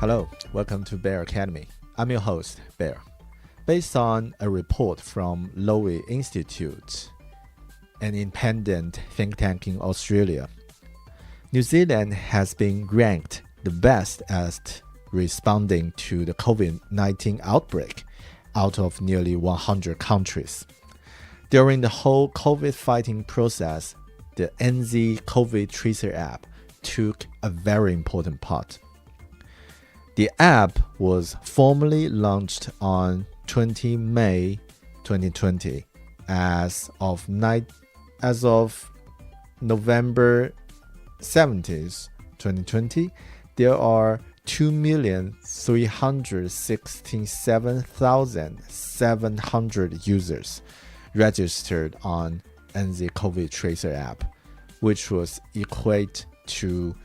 Hello, welcome to Bear Academy. I'm your host, Bear. Based on a report from Lowy Institute, an independent think tank in Australia, New Zealand has been ranked the best at responding to the COVID-19 outbreak out of nearly 100 countries. During the whole COVID fighting process, the NZ COVID Tracer app took a very important part. The app was formally launched on 20 May 2020. As of November 17th, 2020, there are 2,367,700 users registered on NZ COVID Tracer app, which was equate to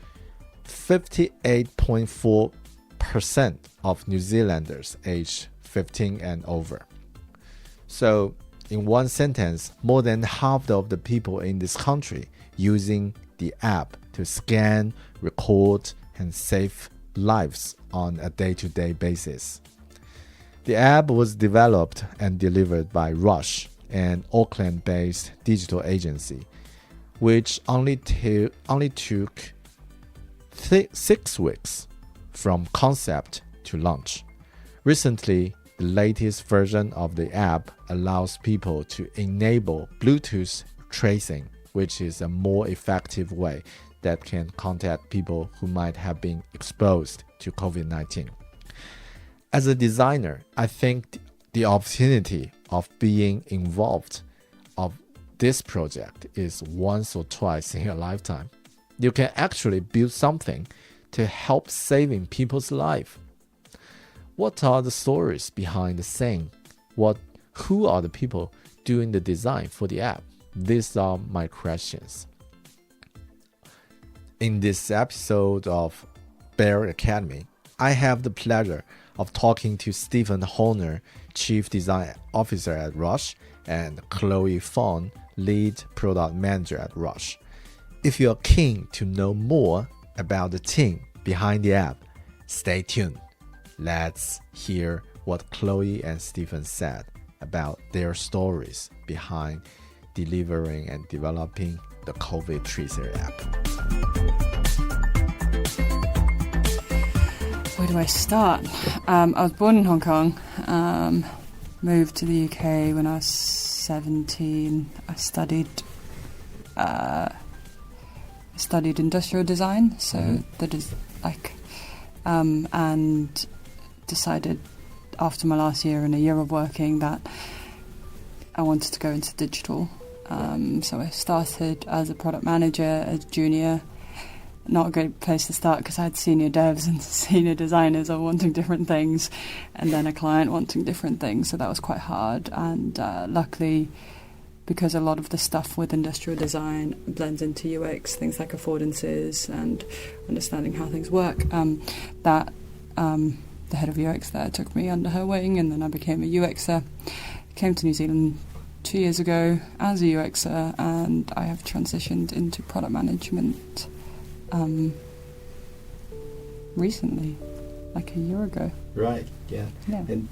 58.4% of New Zealanders aged 15 and over. So, in one sentence, more than half of the people in this country using the app to scan, record, and save lives on a day-to-day basis. The app was developed and delivered by RUSH, an Auckland-based digital agency, which only took 6 weeks from concept to launch. Recently, the latest version of the app allows people to enable Bluetooth tracing, which is a more effective way that can contact people who might have been exposed to COVID-19. As a designer, I think the opportunity of being involved of this project is once or twice in a lifetime. You can actually build something to help saving people's life. What are the stories behind the scene? Who are the people doing the design for the app? These are my questions. In this episode of Bear Academy, I have the pleasure of talking to Stephen Horner, Chief Design Officer at RUSH, and Chloe Fong, Lead Product Manager at RUSH. If you are keen to know more about the team behind the app, stay tuned. Let's hear what Chloe and Stephen said about their stories behind delivering and developing the COVID Tracer app. Where do I start? I was born in Hong Kong, moved to the UK when I was 17. I studied industrial design, so that is and decided after my last year and a year of working that I wanted to go into digital. So I started as a product manager, as junior. Not a great place to start because I had senior devs and senior designers all wanting different things, and then a client wanting different things, so that was quite hard. And luckily, because a lot of the stuff with industrial design blends into UX, things like affordances and understanding how things work, the head of UX there took me under her wing, and then I became a UXer. Came to New Zealand 2 years ago as a UXer, and I have transitioned into product management recently, like a year ago. Right, yeah. And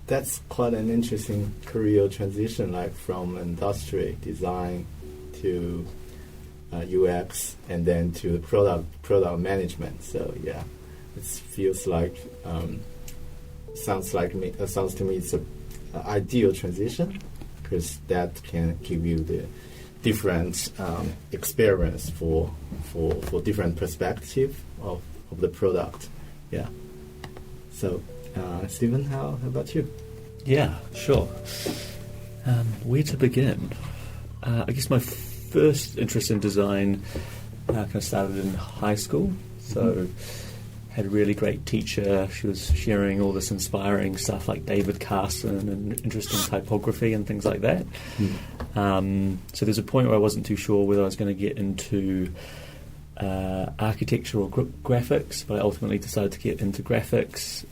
that's quite an interesting career transition, like from industry design to UX and then to product management. So yeah, it feels like sounds to me it's an ideal transition, because that can give you the different experience for different perspective of the product. Yeah. So Stephen, how about you? Yeah, sure. Where to begin? I guess my first interest in design kind of started in high school. So had a really great teacher. She was sharing all this inspiring stuff like David Carson and interesting typography and things like that. So there's a point where I wasn't too sure whether I was going to get into architecture or graphics, but I ultimately decided to get into graphics.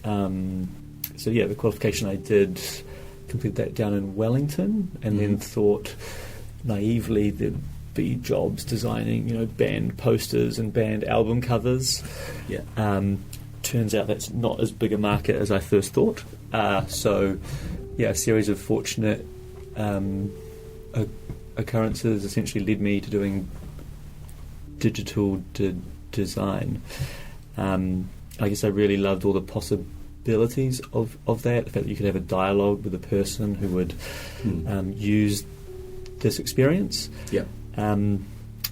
So yeah, the qualification I did, completed that down in Wellington, and then thought naively there'd be jobs designing, band posters and band album covers. Yeah. turns out that's not as big a market as I first thought. So, yeah, a series of fortunate occurrences essentially led me to doing digital design. I guess I really loved all the possibilities of that, the fact that you could have a dialogue with a person who would use this experience. Yeah.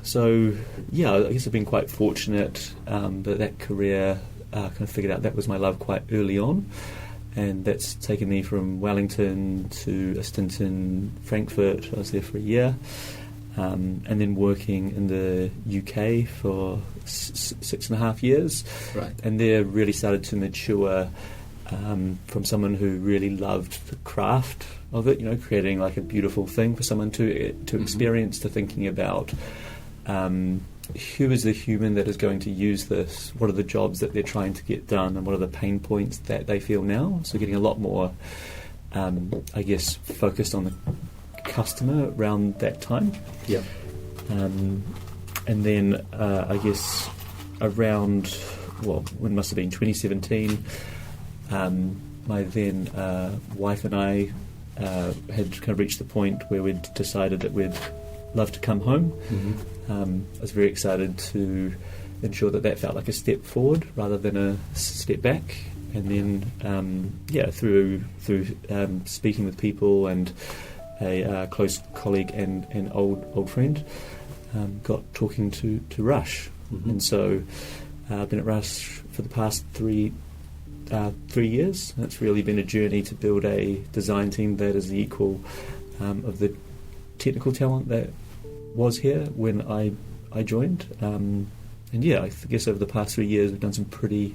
So, yeah, I guess I've been quite fortunate that career kind of figured out that was my love quite early on. And that's taken me from Wellington to a stint in Frankfurt. I was there for a year. And then working in the UK for 6.5 years. Right. And there really started to mature from someone who really loved the craft of it, creating like a beautiful thing for someone to experience, to thinking about who is the human that is going to use this, what are the jobs that they're trying to get done, and what are the pain points that they feel now. So getting a lot more, I guess, focused on the customer around that time. Yeah. And then I guess around, when it must have been 2017, my then wife and I had kind of reached the point where we'd decided that we'd love to come home. I was very excited to ensure that felt like a step forward rather than a step back. And then, through speaking with people and a close colleague and old friend, got talking to RUSH. And so I've been at RUSH for the past 3 years. And it's really been a journey to build a design team that is the equal of the technical talent that was here when I joined. I guess over the past 3 years we've done some pretty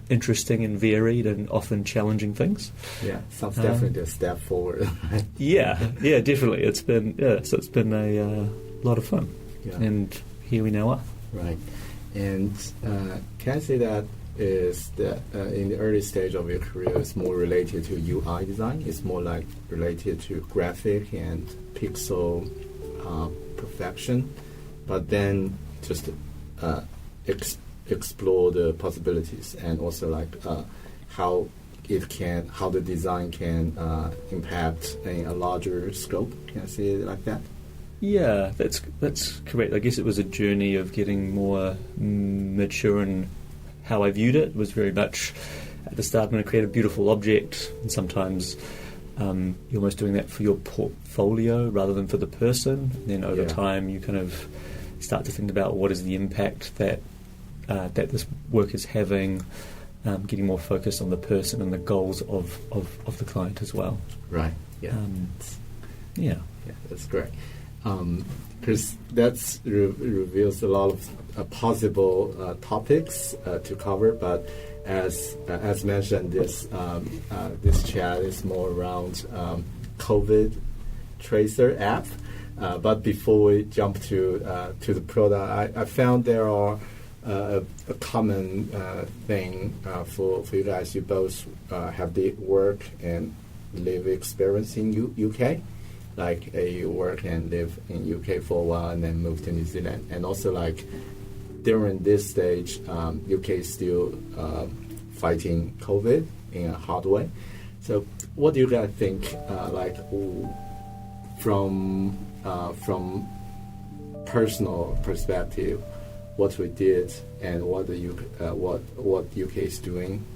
interesting and varied and often challenging things. Yeah, sounds definitely a step forward. yeah, definitely. It's been a lot of fun. Yeah. And here we now are. Right. And can I say that is that in the early stage of your career, it's more related to UI design? It's more like related to graphic and pixel perfection, but then just explore the possibilities and also like how the design can impact in a larger scope. Can I say it like that? Yeah, that's correct. I guess it was a journey of getting more mature in how I viewed it. It was very much at the start, I'm going to create a beautiful object, and sometimes you're almost doing that for your portfolio rather than for the person. And then over time, you kind of start to think about what is the impact that this work is having, getting more focused on the person and the goals of the client as well. Right. Yeah. Yeah, that's great. Because that reveals a lot of possible topics to cover, but as mentioned, this chat is more around COVID Tracer app. But before we jump to the product, I found there are a common thing for you guys. You both have the work and live experience in UK. Like you work and live in UK for a while and then move to New Zealand. And also like during this stage, UK is still fighting COVID in a hard way. So what do you guys think, from personal perspective, what we did and what UK is doing?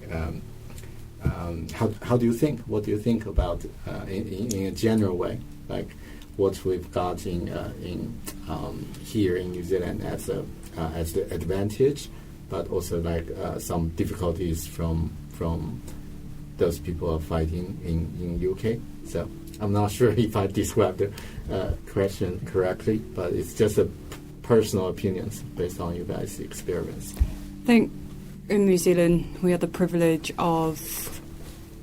How do you think? What do you think about in a general way? Like what we've got in here in New Zealand as the advantage, but also like some difficulties from those people are fighting in UK. So I'm not sure if I described the question correctly, but it's just a personal opinions based on you guys' experience. I think in New Zealand we had the privilege of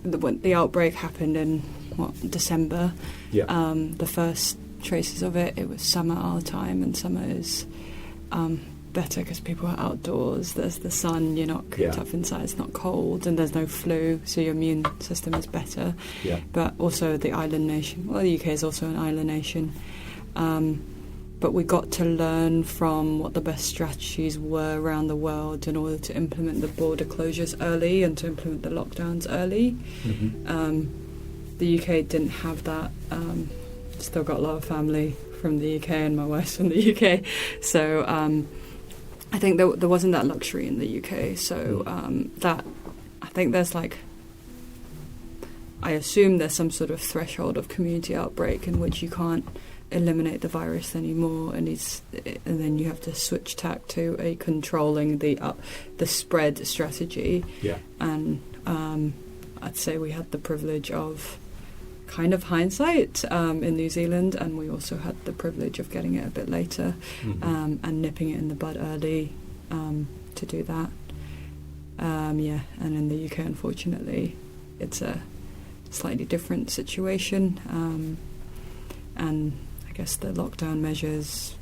when the outbreak happened in December. Yeah. The first traces of it was summer our time, and summer is better because people are outdoors, there's the sun, you're not cooped up inside, it's not cold, and there's no flu, so your immune system is better. But also the island nation, the UK is also an island nation, but we got to learn from what the best strategies were around the world in order to implement the border closures early and to implement the lockdowns early. The UK didn't have that. Still got a lot of family from the UK, and my wife's from the UK, so I think there wasn't that luxury in the UK. So that, I think there's I assume there's some sort of threshold of community outbreak in which you can't eliminate the virus anymore, and then you have to switch tack to a controlling the spread strategy. And I'd say we had the privilege of kind of hindsight in New Zealand, and we also had the privilege of getting it a bit later and nipping it in the bud early to do that. And in the UK, unfortunately, it's a slightly different situation, and I guess the lockdown measures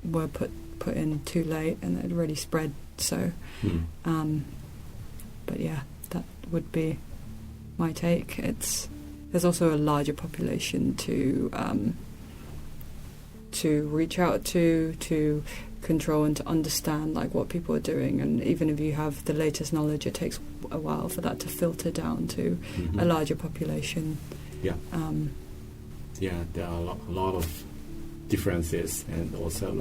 were put in too late, and it had already spread. So, but yeah, that would be my take. There's also a larger population to reach out to control and to understand what people are doing, and even if you have the latest knowledge, it takes a while for that to filter down to a larger population. There are a lot of differences, and also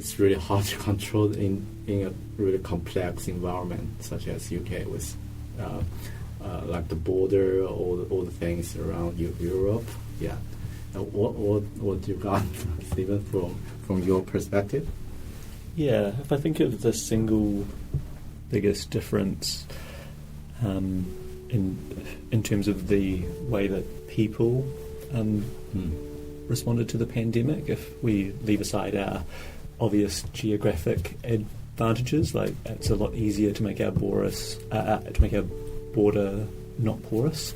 it's really hard to control in a really complex environment such as UK with the border, all the things around Europe. What you got, Stephen, from your perspective? Yeah, if I think of the single biggest difference in terms of the way that people responded to the pandemic, if we leave aside our obvious geographic advantages, it's a lot easier to make our border not porous.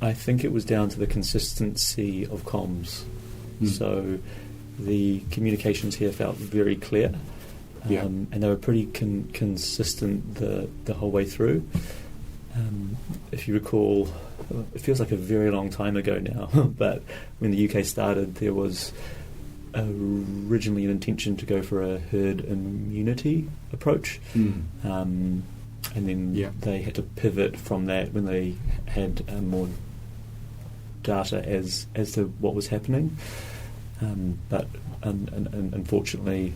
I think it was down to the consistency of comms. So the communications here felt very clear, and they were pretty consistent the whole way through. If you recall, it feels like a very long time ago now, but when the UK started, there was originally an intention to go for a herd immunity approach. And then they had to pivot from that when they had more data as to what was happening. But unfortunately,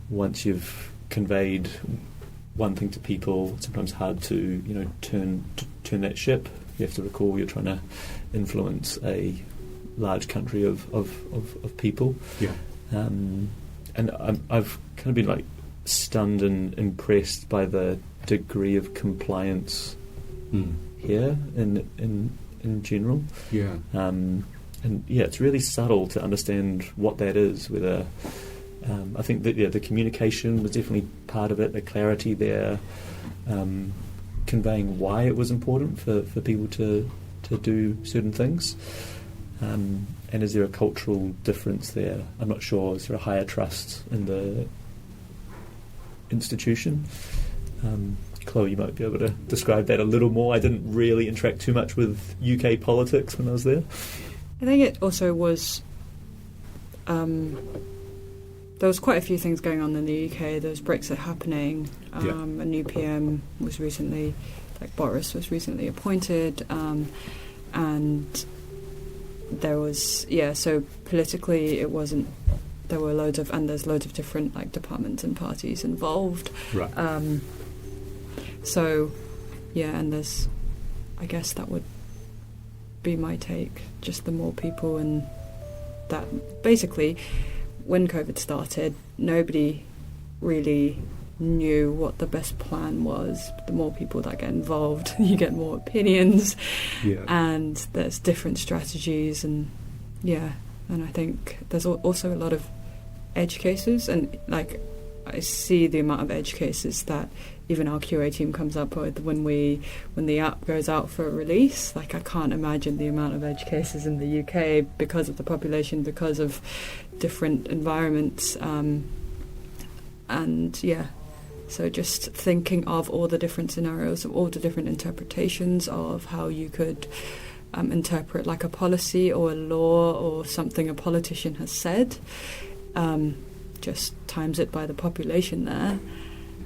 once you've conveyed one thing to people, it's sometimes hard to turn that ship. You have to recall you're trying to influence a large country of people. And I've kind of been stunned and impressed by the degree of compliance here in general. And it's really subtle to understand what that is. Whether I think that the communication was definitely part of it, the clarity there, conveying why it was important for people to do certain things. And is there a cultural difference there? I'm not sure. Is there a higher trust in the institution? Chloe, you might be able to describe that a little more. I didn't really interact too much with UK politics when I was there. I think it also was... there was quite a few things going on in the UK. There was Brexit happening. A new PM was recently... Boris was recently appointed. And there was... so politically it wasn't... There were there's loads of different departments and parties involved. Right. And there's... I guess that would be my take. Just the more people, and that basically when COVID started, nobody really knew what the best plan was. The more people that get involved, you get more opinions, and there's different strategies, and I think there's also a lot of edge cases, and I see the amount of edge cases that even our QA team comes up with when the app goes out for a release. I can't imagine the amount of edge cases in the UK because of the population, because of different environments, so just thinking of all the different scenarios, of all the different interpretations of how you could interpret like a policy or a law or something a politician has said, just times it by the population there,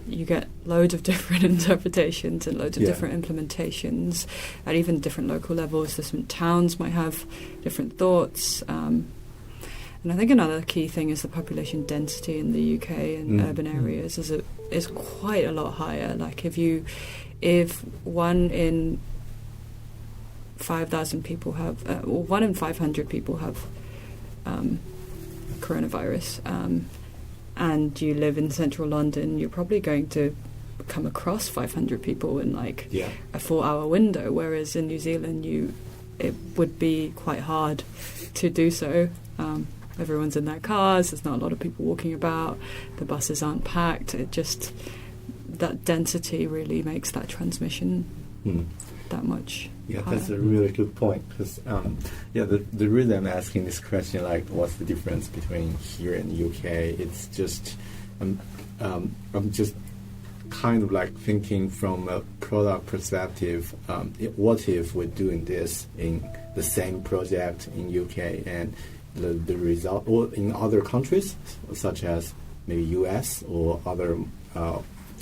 you get loads of different interpretations and loads of different implementations at even different local levels. Different towns might have different thoughts. And I think another key thing is the population density in the UK and urban areas is quite a lot higher. Like if 1 in 5,000 people have, or 1 in 500 people have coronavirus, and you live in central London, you're probably going to come across 500 people in like a 4-hour window, whereas in New Zealand it would be quite hard to do so. Everyone's in their cars, there's not a lot of people walking about, the buses aren't packed, that density really makes that transmission that much higher. That's a really good point, because the reason I'm asking this question, like what's the difference between here and the UK, it's just I'm just kind of like thinking from a product perspective, what if we're doing this in the same project in UK and the result, or in other countries such as maybe US or other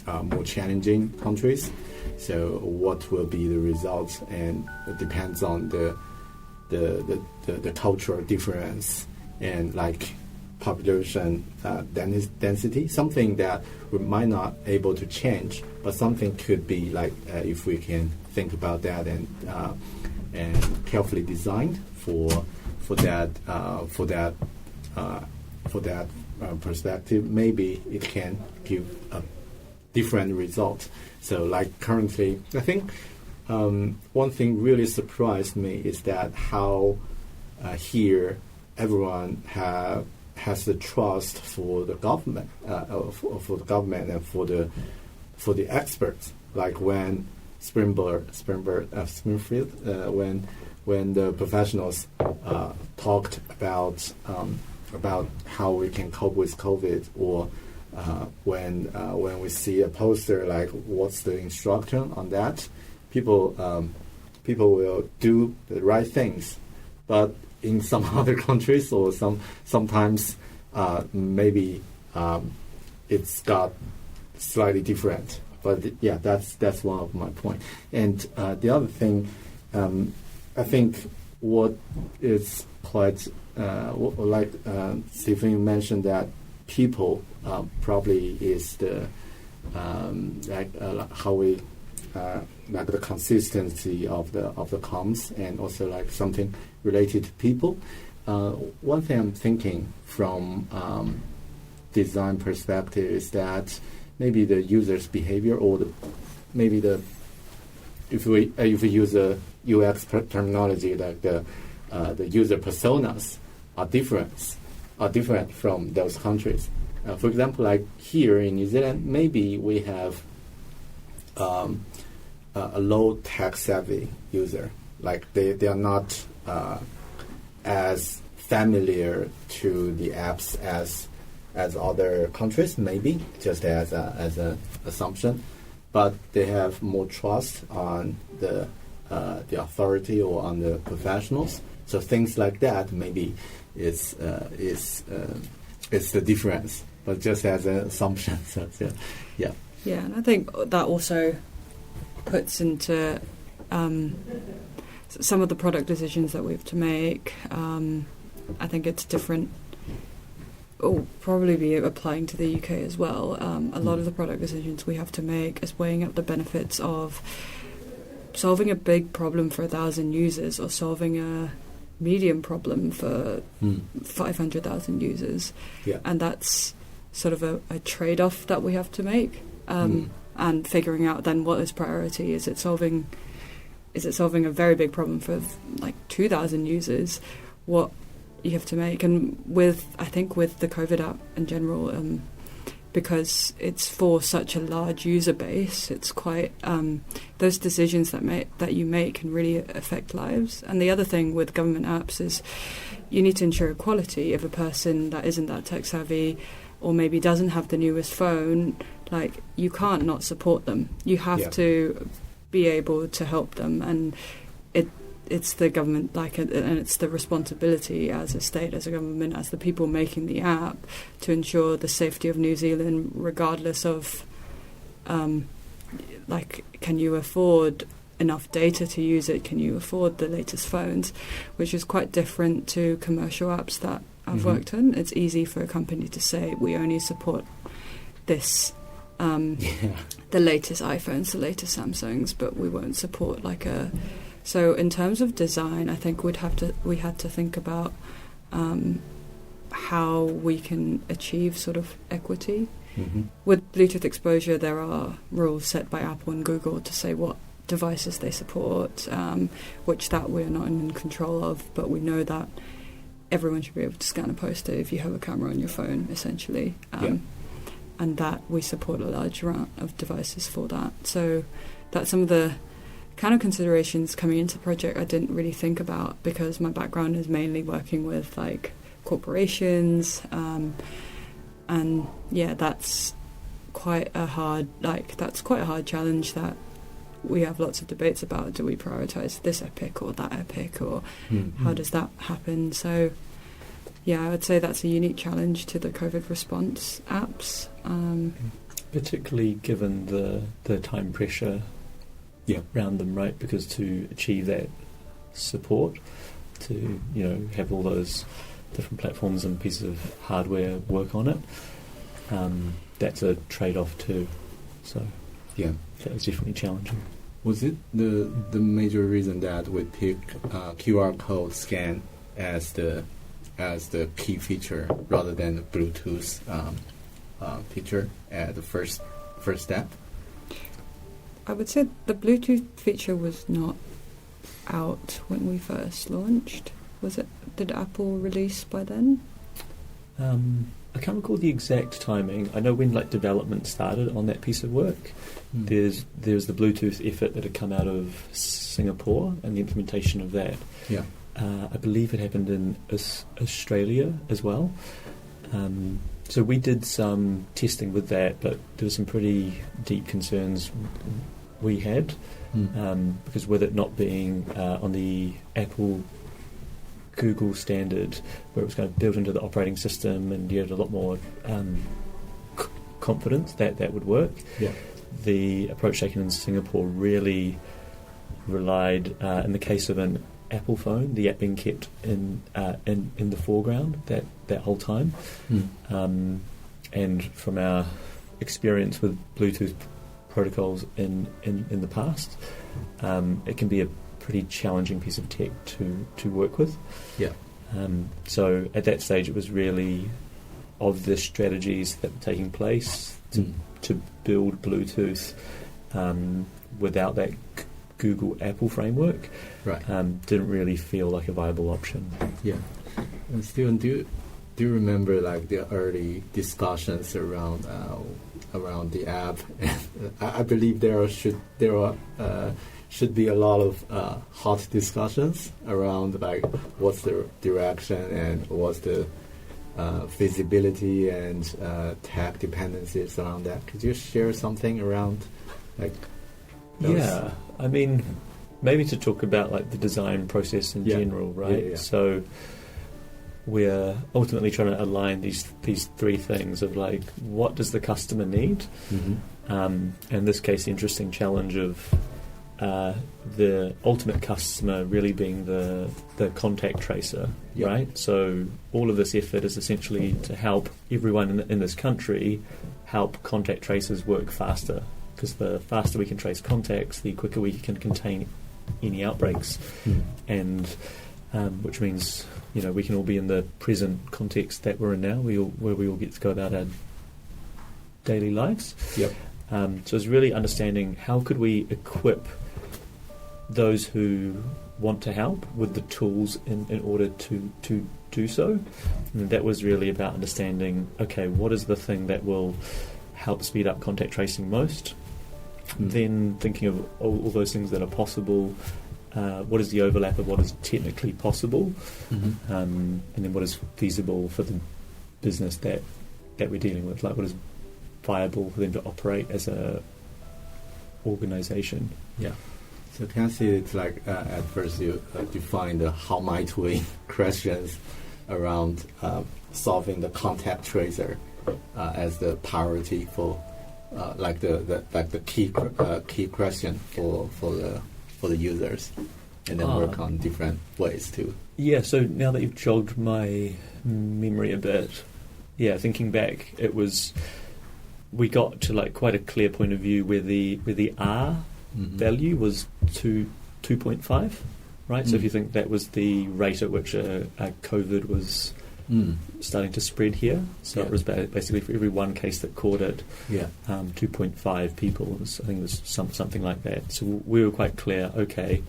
more challenging countries. So what will be the results? And it depends on the cultural difference and like population density. Something that we might not able to change, but something could be like if we can think about that and carefully designed for that perspective, maybe it can give a different result. So like currently, I think one thing really surprised me is that how here everyone has the trust for the government, for the government and for the experts. Like when Springfield, when the professionals talked about how we can cope with COVID, or when we see a poster like what's the instruction on that, people will do the right things. But in some other countries, or sometimes maybe it's got slightly different. But that's one of my points. And the other thing, I think what is quite like Stephen mentioned, that people probably is the how we like the consistency of the comms, and also like something related to people. One thing I'm thinking from design perspective is that maybe the user's behavior, or if we use a UX terminology, like the user personas are different from those countries. For example, like here in New Zealand, maybe we have a low tech savvy user. Like they are not as familiar to the apps as other countries, maybe just as an assumption, but they have more trust on the authority or on the professionals. So things like that maybe it's the difference, but just as an assumption. So yeah. Yeah, and I think that also puts into some of the product decisions that we have to make. I think it's different. Will probably be applying to the UK as well. A lot of the product decisions we have to make is weighing up the benefits of solving a big problem for 1,000 users, or solving a medium problem for 500,000 users. Yeah. And that's sort of a trade-off that we have to make, and figuring out then what is priority. Is it solving a very big problem for like 2,000 users? What you have to make. And I think with the COVID app in general, because it's for such a large user base, it's quite those decisions that you make can really affect lives. And the other thing with government apps is you need to ensure quality. If a person that isn't that tech savvy, or maybe doesn't have the newest phone, like you can't not support them. You have to be able to help them, and it's the government, and it's the responsibility as a state, as a government, as the people making the app, to ensure the safety of New Zealand, regardless of, can you afford enough data to use it? Can you afford the latest phones? Which is quite different to commercial apps that I've worked on. It's easy for a company to say, we only support this, the latest iPhones, the latest Samsungs, but we won't support So in terms of design, I think we had to think about how we can achieve sort of equity. With Bluetooth exposure, there are rules set by Apple and Google to say what devices they support, which that we're not in control of, but we know that everyone should be able to scan a poster if you have a camera on your phone, essentially. And that we support a large amount of devices for that. So that's some of the kind of considerations coming into the project I didn't really think about, because my background is mainly working with corporations, and that's quite a hard challenge that we have lots of debates about. Do we prioritize this epic or that epic, or how does that happen? So I would say that's a unique challenge to the COVID response apps, particularly given the time pressure around them, right? Because to achieve that support, to have all those different platforms and pieces of hardware work on it, that's a trade-off too. So that was definitely challenging. Was it the major reason that we picked QR code scan as the key feature rather than the Bluetooth feature at the first step? I would say the Bluetooth feature was not out when we first launched. Was it? Did Apple release by then? I can't recall the exact timing. I know when development started on that piece of work. There's the Bluetooth effort that had come out of Singapore and the implementation of that. I believe it happened in Australia as well. So we did some testing with that, but there were some pretty deep concerns we had, because with it not being on the Apple Google standard, where it was kind of built into the operating system, and you had a lot more confidence that would work. The approach taken in Singapore really relied, in the case of an Apple phone, the app being kept in the foreground that whole time. And from our experience with Bluetooth protocols in the past, it can be a pretty challenging piece of tech to work with. So at that stage, it was really of the strategies that were taking place to build Bluetooth without that Google Apple framework, didn't really feel like a viable option. And Stephen, do you remember the early discussions around the app? I believe there should be a lot of hot discussions around what's the direction and what's the feasibility and tech dependencies around that. Could you share something around those? I mean, maybe to talk about the design process in general, right? So we're ultimately trying to align these three things of what does the customer need? In this case, the interesting challenge of the ultimate customer really being the contact tracer, right? So all of this effort is essentially to help everyone in this country help contact tracers work faster, because the faster we can trace contacts, the quicker we can contain any outbreaks, and which means we can all be in the present context that we're in now, where we all get to go about our daily lives. So it's really understanding how could we equip those who want to help with the tools in order to do so. And that was really about understanding, okay, what is the thing that will help speed up contact tracing most? Then thinking of all those things that are possible, what is the overlap of what is technically possible, and then what is feasible for the business that we're dealing with, what is viable for them to operate as a organisation. So can I see it's like at first you define the how might we questions around solving the contact tracer as the priority for like the key question for the users, and then work on different ways too. Yeah, so now that you've jogged my memory a bit, yeah, thinking back, we got to like quite a clear point of view where the R value was 2.5, right? So if you think that was the rate at which COVID was starting to spread here, so it was basically for every one case that caught it, 2.5 people. I think it was something like that. So we were quite clear. Okay,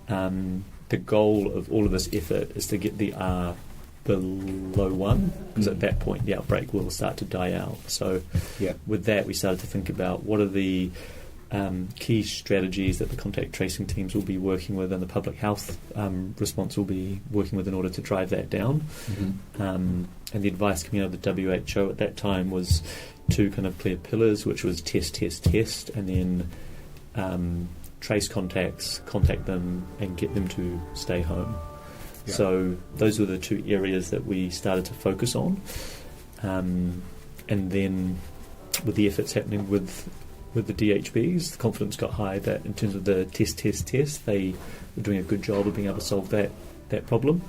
the goal of all of this effort is to get the R below 1, because at that point the outbreak will start to die out. So with that, we started to think about what are the key strategies that the contact tracing teams will be working with and the public health response will be working with in order to drive that down. And the advice coming out of the WHO at that time was 2 kind of clear pillars, which was test, and then trace contacts, contact them, and get them to stay home. So those were the 2 areas that we started to focus on. And then with the efforts happening with the DHBs, the confidence got high that in terms of the test, they were doing a good job of being able to solve that problem,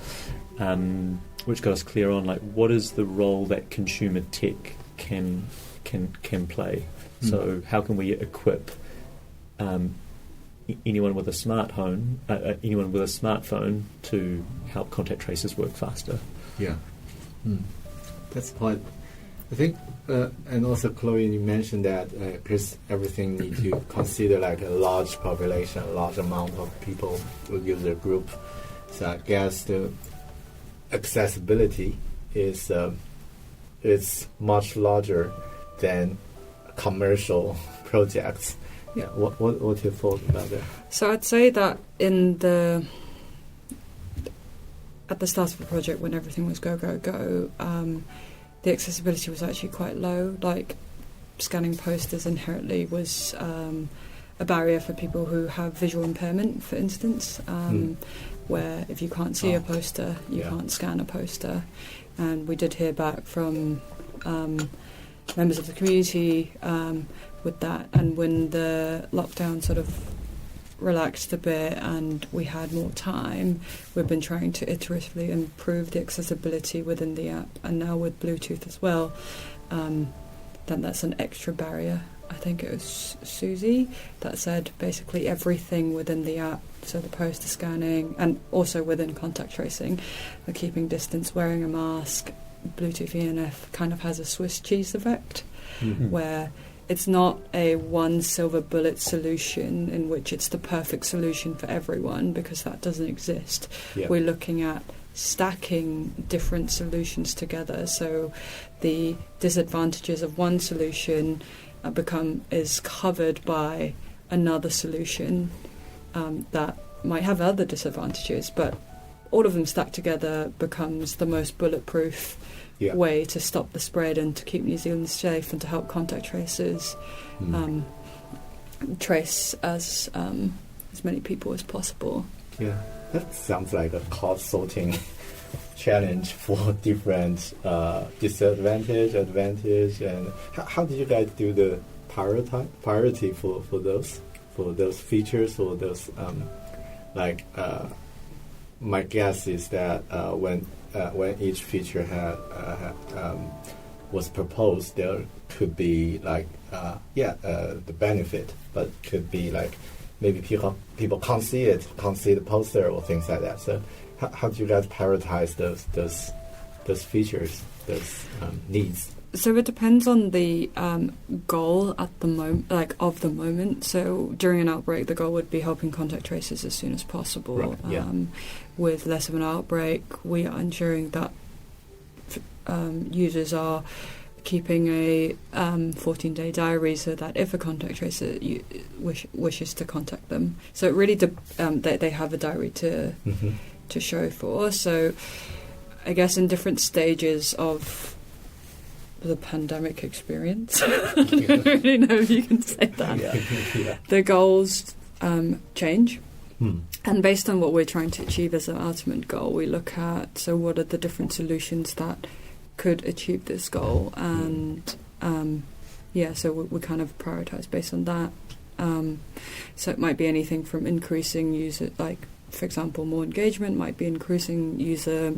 which got us clear on like what is the role that consumer tech can play. So how can we equip anyone with a smartphone to help contact tracers work faster? That's quite. I think, and also Chloe, you mentioned that because everything needs to consider like a large population, a large amount of people, user group. So I guess the accessibility is much larger than commercial projects. Yeah, what's your thought about that? So I'd say that at the start of the project, when everything was go, the accessibility was actually quite low. Like scanning posters inherently was a barrier for people who have visual impairment, for instance, where if you can't see a poster, you can't scan a poster. And we did hear back from members of the community with that. And when the lockdown sort of relaxed a bit and we had more time, we've been trying to iteratively improve the accessibility within the app, and now with Bluetooth as well, then that's an extra barrier. I think it was Susie that said basically everything within the app, so the poster scanning and also within contact tracing, the keeping distance, wearing a mask, Bluetooth ENF kind of has a Swiss cheese effect, where it's not a one silver bullet solution in which it's the perfect solution for everyone, because that doesn't exist. We're looking at stacking different solutions together, so the disadvantages of one solution is covered by another solution that might have other disadvantages, but all of them stacked together becomes the most bulletproof way to stop the spread and to keep New Zealand safe and to help contact tracers trace as many people as possible. Yeah, that sounds like a cost sorting challenge for different disadvantage, advantage, and how did you guys do the priority for those features or those my guess is that when each feature was proposed, there could be the benefit, but could be like maybe people can't see it, can't see the poster or things like that. So how do you guys prioritize those features, those needs? So it depends on the goal at the moment, of the moment. So during an outbreak, the goal would be helping contact tracers as soon as possible. Right, with less of an outbreak, we are ensuring that users are keeping a 14-day diary, so that if a contact tracer wishes to contact them, so it really they have a diary to show for. So I guess in different stages of the pandemic experience, I don't really know if you can say that. The goals change. And based on what we're trying to achieve as an ultimate goal, we look at, so what are the different solutions that could achieve this goal? And so we kind of prioritize based on that. So it might be anything from increasing user, like, for example, more engagement, might be increasing user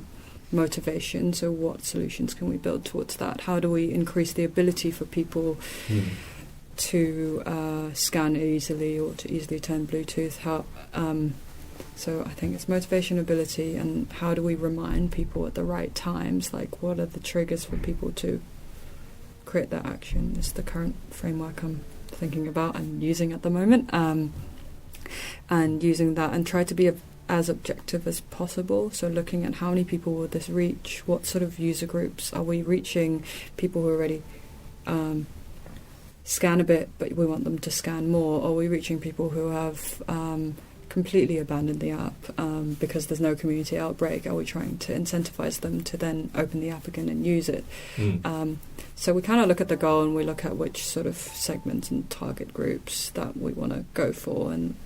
motivation. So what solutions can we build towards that? How do we increase the ability for people to scan easily or to easily turn Bluetooth? So I think it's motivation, ability, and how do we remind people at the right times? Like, what are the triggers for people to create that action? This is the current framework I'm thinking about and using at the moment. And using that and try to be as objective as possible. So looking at how many people will this reach? What sort of user groups are we reaching? People who already scan a bit, but we want them to scan more. Are we reaching people who have completely abandoned the app because there's no community outbreak? Are we trying to incentivize them to then open the app again and use it? So we kind of look at the goal and we look at which sort of segments and target groups that we want to go for, and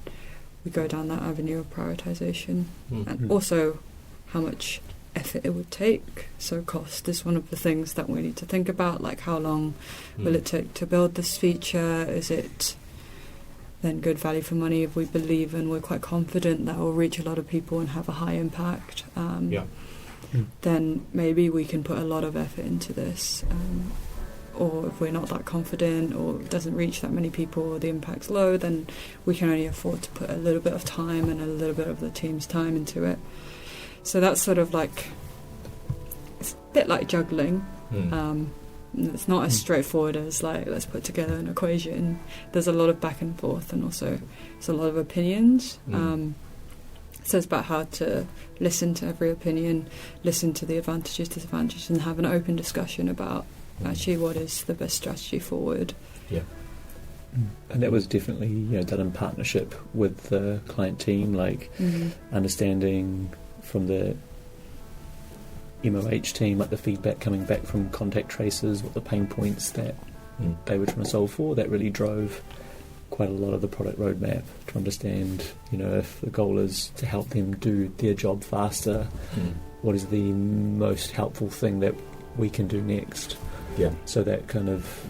we go down that avenue of prioritization. And also how much effort it would take. So cost is one of the things that we need to think about, like how long will it take to build this feature? Is it then good value for money if we believe and we're quite confident that will reach a lot of people and have a high impact? Then maybe we can put a lot of effort into this. Or if we're not that confident or it doesn't reach that many people or the impact's low, then we can only afford to put a little bit of time and a little bit of the team's time into it. So that's sort of like, it's a bit like juggling. It's not as straightforward as like, let's put together an equation. There's a lot of back and forth, and also there's a lot of opinions. So it's about how to listen to every opinion, listen to the advantages, disadvantages, and have an open discussion about actually what is the best strategy forward. And that was definitely done in partnership with the client team, like understanding from the MOH team, like the feedback coming back from contact tracers, what the pain points that they were trying to solve for. That really drove quite a lot of the product roadmap to understand, if the goal is to help them do their job faster, what is the most helpful thing that we can do next? So that kind of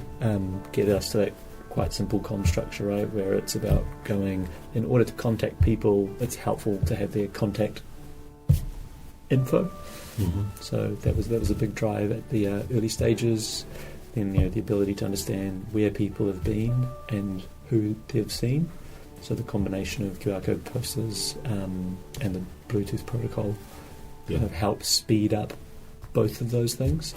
get us to that quite simple comm structure, right, where it's about going, in order to contact people, it's helpful to have their contact info. So that was a big drive at the early stages. Then the ability to understand where people have been and who they've seen. So the combination of QR code posters and the Bluetooth protocol kind of helps speed up both of those things.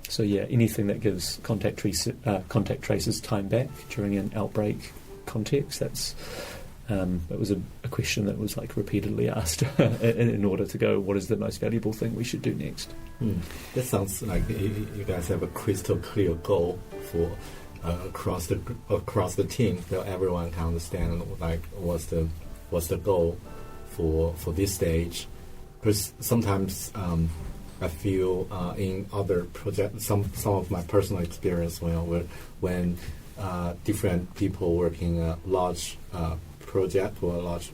So anything that gives contact tracers time back during an outbreak context, that was a question that was like repeatedly asked in order to go, what is the most valuable thing we should do next? That sounds like you guys have a crystal clear goal for across the team, so everyone can understand like what's the goal for this stage. Because sometimes I feel in other projects, some of my personal experience when different people working a large project or a large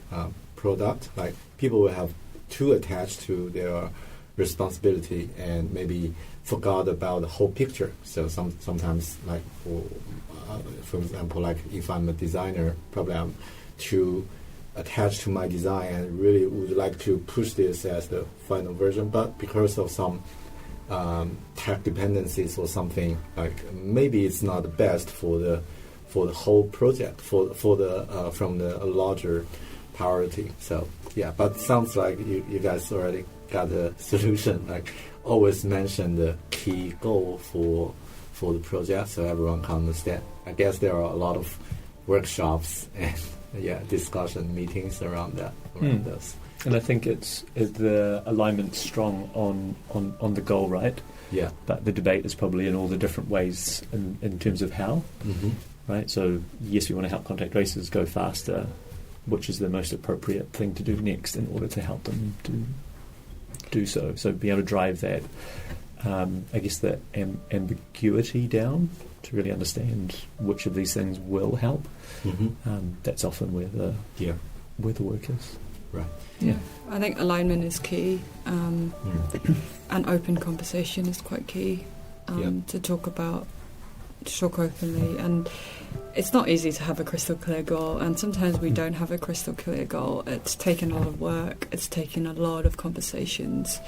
product, like people will have too attached to their responsibility and maybe forgot about the whole picture. So sometimes, like for example, like if I'm a designer, probably I'm too attached to my design and really would like to push this as the final version, but because of some tech dependencies or something, like maybe it's not the best for the whole project, for the from the larger priority. So but sounds like you guys already got a solution. Like always mention the key goal for the project so everyone can understand. I guess there are a lot of workshops and discussion meetings around those. And I think it's the alignment strong on the goal, right? Yeah. But the debate is probably in all the different ways in terms of how, right? So yes, we want to help contact tracers go faster, which is the most appropriate thing to do next in order to help them do so. So be able to drive that I guess, the ambiguity down to really understand which of these things will help. That's often where the work is. Right. Yeah. I think alignment is key, and open conversation is quite key to talk openly. And it's not easy to have a crystal clear goal, and sometimes we don't have a crystal clear goal. It's taken a lot of work, it's taken a lot of conversations,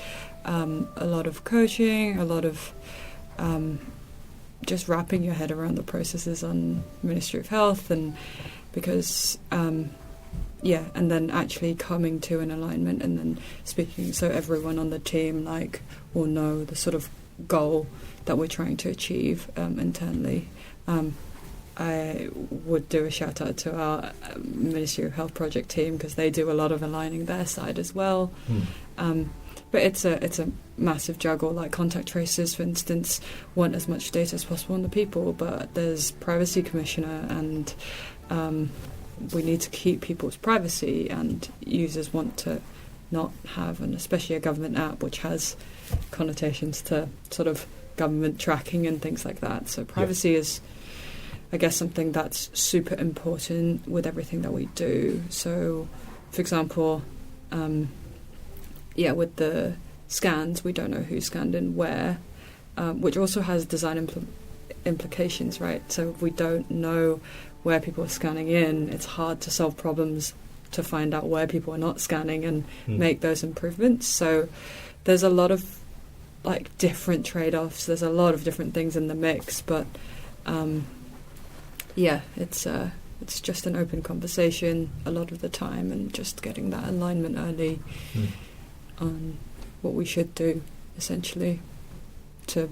a lot of coaching, a lot of just wrapping your head around the processes on Ministry of Health, and because and then actually coming to an alignment and then speaking so everyone on the team will know the sort of goal that we're trying to achieve internally. I would do a shout out to our Ministry of Health project team because they do a lot of aligning their side as well. But it's a massive juggle. Like contact tracers, for instance, want as much data as possible on the people, but there's Privacy Commissioner, and we need to keep people's privacy, and users want to not have, and especially a government app which has connotations to sort of government tracking and things like that. So privacy is, I guess, something that's super important with everything that we do. So, for example, with the scans, we don't know who scanned in where, which also has design implications, right? So if we don't know where people are scanning in, it's hard to solve problems to find out where people are not scanning and make those improvements. So there's a lot of different trade-offs. There's a lot of different things in the mix, but it's just an open conversation a lot of the time, and just getting that alignment early on what we should do, essentially, to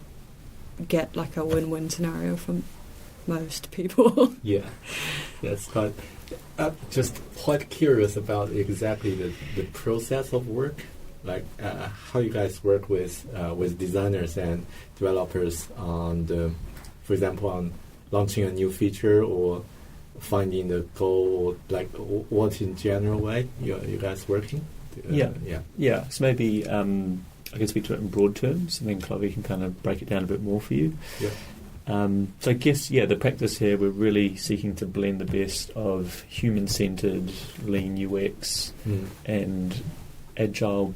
get a win-win scenario for most people. That's quite. Just quite curious about exactly the process of work, how you guys work with designers and developers on for example, on launching a new feature or finding the goal, what in general way you guys working? So maybe I can speak to it in broad terms, and then Chloe can kind of break it down a bit more for you. So I guess, the practice here, we're really seeking to blend the best of human-centered, lean UX and agile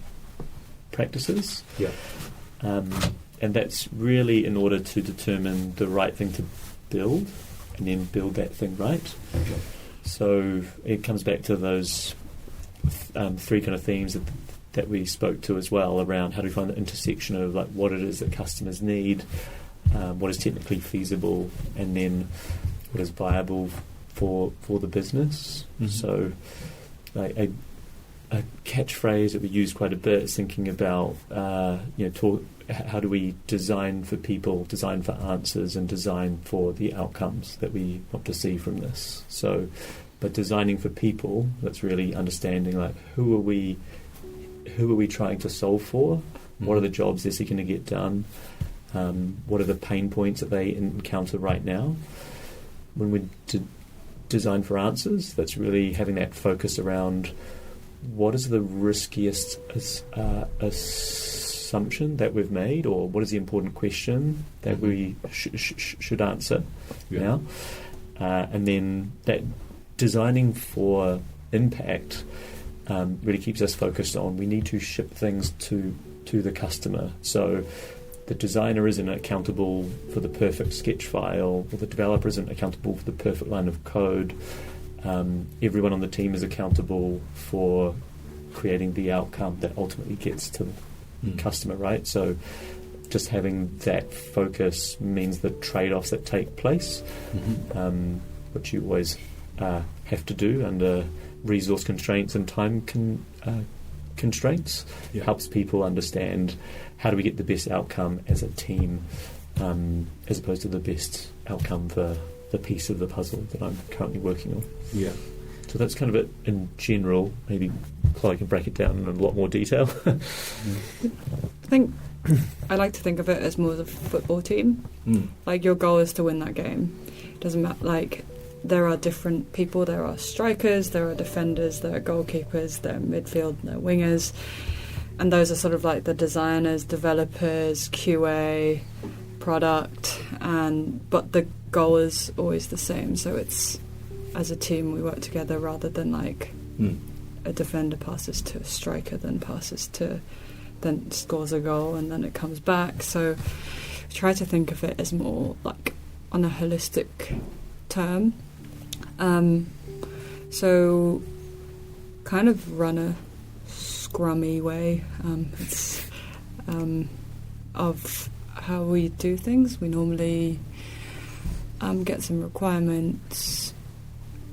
practices. And that's really in order to determine the right thing to build and then build that thing right. So it comes back to those three kind of themes that we spoke to as well, around how do we find the intersection of what it is that customers need, what is technically feasible, and then what is viable for the business. So a catchphrase that we use quite a bit is thinking about how do we design for people, design for answers, and design for the outcomes that we want to see from this. So by designing for people, that's really understanding who are we trying to solve for, what are the jobs they're seeking to get done, what are the pain points that they encounter right now. When we design for answers, that's really having that focus around what is the riskiest assumption that we've made, or what is the important question that we should answer now. And then that designing for impact really keeps us focused on, we need to ship things to the customer. So the designer isn't accountable for the perfect sketch file, or the developer isn't accountable for the perfect line of code. Everyone on the team is accountable for creating the outcome that ultimately gets to the customer, right? So just having that focus means the trade-offs that take place, which you always have to do under resource constraints and time constraints, helps people understand how do we get the best outcome as a team, as opposed to the best outcome for the piece of the puzzle that I'm currently working on. So that's kind of it in general. Maybe Chloe can break it down in a lot more detail. I think I like to think of it as more as a football team. Your goal is to win that game. Doesn't matter. There are different people. There are strikers, there are defenders, there are goalkeepers, there are midfield, there are wingers. and those are sort of like the designers, developers, QA, product, but the goal is always the same. So it's, as a team, we work together rather than like a defender passes to a striker, then scores a goal, and then it comes back. So try to think of it as more like on a holistic term. So kind of run a scrummy way. It's of how we do things. We normally get some requirements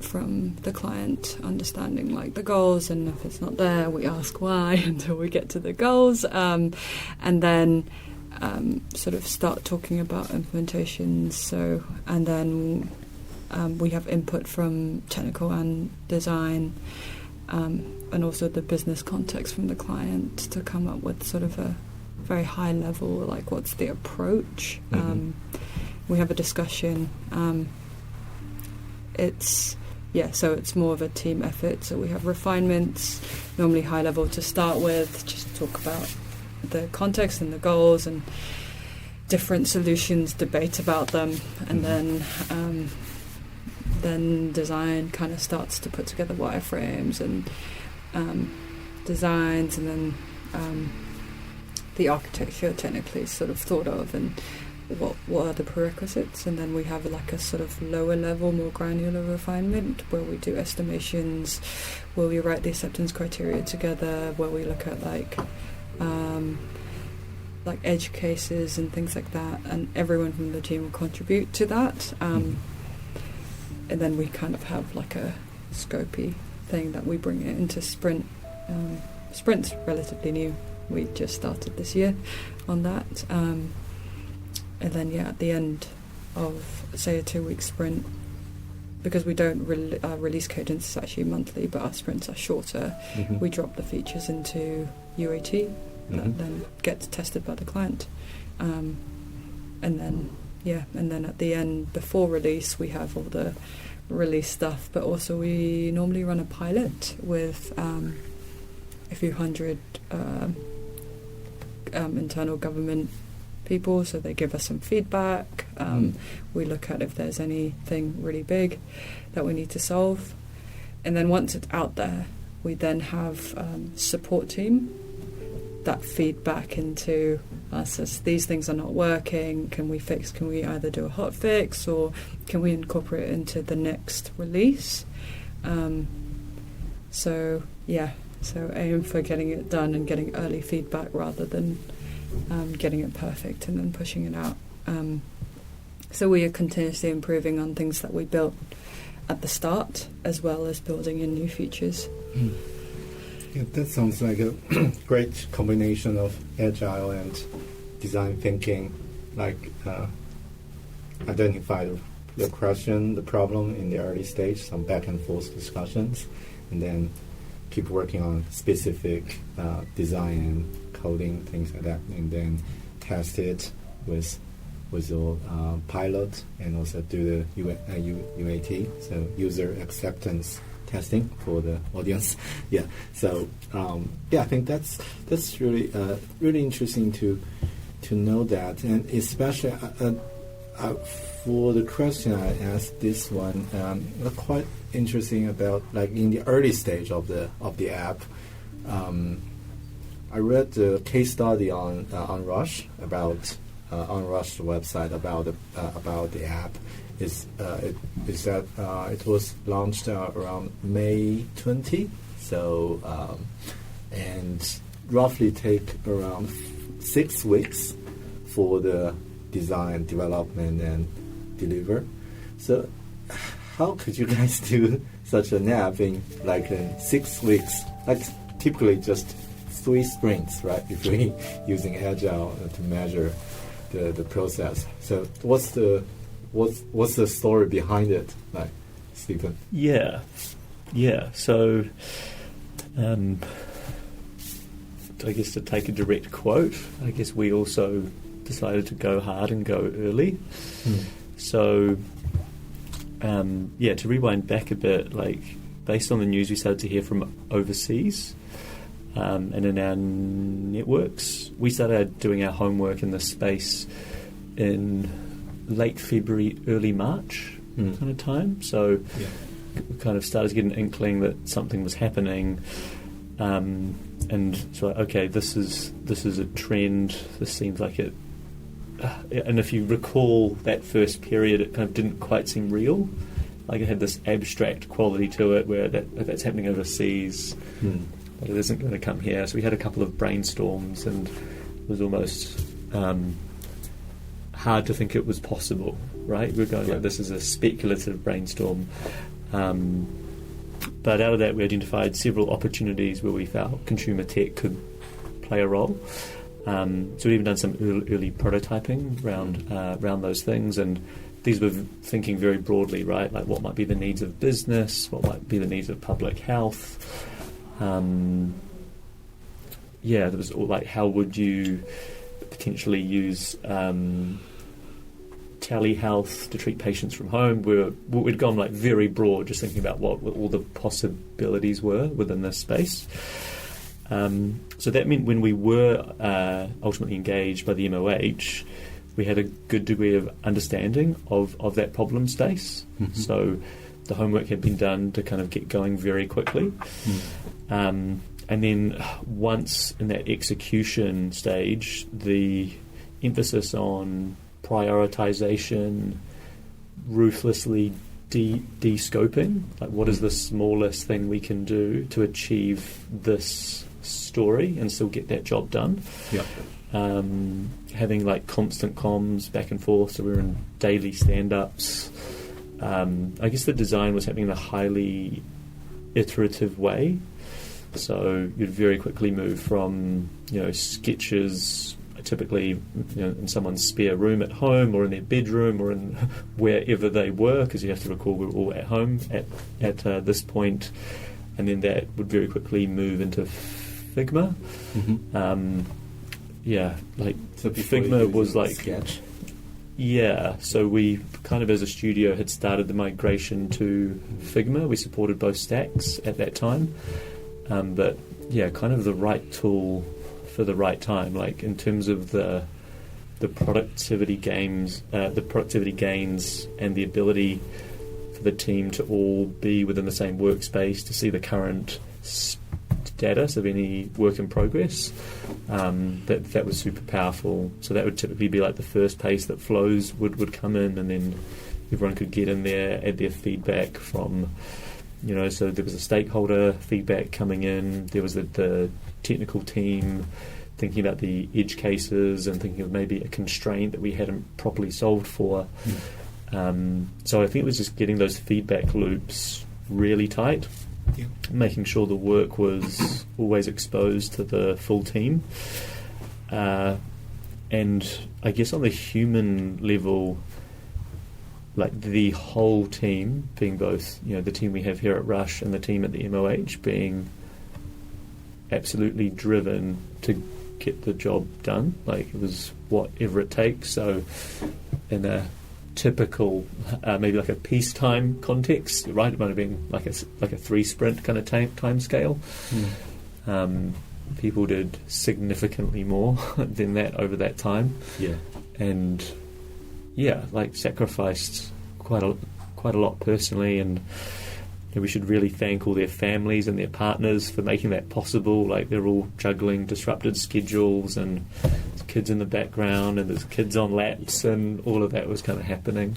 from the client, understanding like the goals, and if it's not there, we ask why until we get to the goals, and then sort of start talking about implementations. So, and then we have input from technical and design, and also the business context from the client to come up with sort of a very high level, like what's the approach. We have a discussion. So it's more of a team effort. So we have refinements, normally high level to start with, just talk about the context and the goals and different solutions, debate about them, and then design kind of starts to put together wireframes and designs, and then the architecture technically is sort of thought of, and what are the prerequisites, and then we have like a sort of lower level, more granular refinement where we do estimations, where we write the acceptance criteria together, where we look at like edge cases and things like that, and everyone from the team will contribute to that, and then we kind of have like a scopy thing that we bring it into sprint. Sprint's relatively new, we just started this year on that, and then at the end of say a 2-week sprint, because we don't release cadence is actually monthly, but our sprints are shorter, we drop the features into UAT that then gets tested by the client, and then at the end before release we have all the release stuff, but also we normally run a pilot with a few hundred internal government people, so they give us some feedback. We look at if there's anything really big that we need to solve, and then once it's out there, we then have support team that feedback into us as these things are not working. Can we either do a hot fix, or can we incorporate it into the next release? So aim for getting it done and getting early feedback rather than getting it perfect and then pushing it out. So we are continuously improving on things that we built at the start, as well as building in new features. Yeah, that sounds like a great combination of agile and design thinking, like identify the question, the problem in the early stage, some back and forth discussions, and then keep working on specific design and coding, things like that, and then test it with your pilot, and also do the UAT, so user acceptance testing for the audience. So I think that's really really interesting to know that, and especially for the question I asked, this one quite interesting about like in the early stage of the app. I read the case study on RUSH about on RUSH website about the app. Is that it was launched around May 20, so and roughly take around 6 weeks for the design, development, and deliver. So how could you guys do such an app in 6 weeks? Like typically just 3 sprints, right? If we're using Agile to measure the process. So what's the story behind it, like, Stephen? Yeah. So, I guess to take a direct quote, I guess we also decided to go hard and go early. So, to rewind back a bit, like based on the news we started to hear from overseas, and in our networks. We started doing our homework in this space in late February, early March kind of time. So we kind of started to get an inkling that something was happening. And so, okay, this is a trend. This seems like it. And if you recall that first period, it kind of didn't quite seem real. Like it had this abstract quality to it, where that's happening overseas, but it isn't going to come here. So we had a couple of brainstorms, and it was almost hard to think it was possible. Right? We were going like, this is a speculative brainstorm. But out of that, we identified several opportunities where we felt consumer tech could play a role. So we've even done some early prototyping around those things, and these were thinking very broadly, right? Like what might be the needs of business, what might be the needs of public health. There was all like, how would you potentially use telehealth to treat patients from home? We'd gone like very broad, just thinking about what all the possibilities were within this space. So that meant when we were ultimately engaged by the MOH, we had a good degree of understanding of that problem space. So the homework had been done to kind of get going very quickly. And then once in that execution stage, the emphasis on prioritization, ruthlessly de-scoping, like what is the smallest thing we can do to achieve this story and still get that job done. Having like constant comms back and forth, so we were in daily stand-ups. I guess the design was happening in a highly iterative way, so you'd very quickly move from sketches typically in someone's spare room at home or in their bedroom or in wherever they were, because you have to recall we were all at home at this point, and then that would very quickly move into Figma. So Figma was like sketch. So we kind of as a studio had started the migration to Figma. We supported both stacks at that time, but kind of the right tool for the right time, like in terms of the productivity gains and the ability for the team to all be within the same workspace to see the current status of any work in progress. That was super powerful. So that would typically be like the first pace that flows would come in, and then everyone could get in there, add their feedback from, so there was a stakeholder feedback coming in, there was the technical team thinking about the edge cases and thinking of maybe a constraint that we hadn't properly solved for. So I think it was just getting those feedback loops really tight, making sure the work was always exposed to the full team. And I guess on the human level, like the whole team, being both, the team we have here at RUSH and the team at the MOH, being absolutely driven to get the job done. Like it was whatever it takes. So in a typical, maybe like a peacetime context, right? It might have been like a 3-sprint kind of time scale. People did significantly more than that over that time. And like sacrificed quite a lot personally, and we should really thank all their families and their partners for making that possible. Like they're all juggling disrupted schedules, and there's kids in the background, and there's kids on laps, and all of that was kind of happening.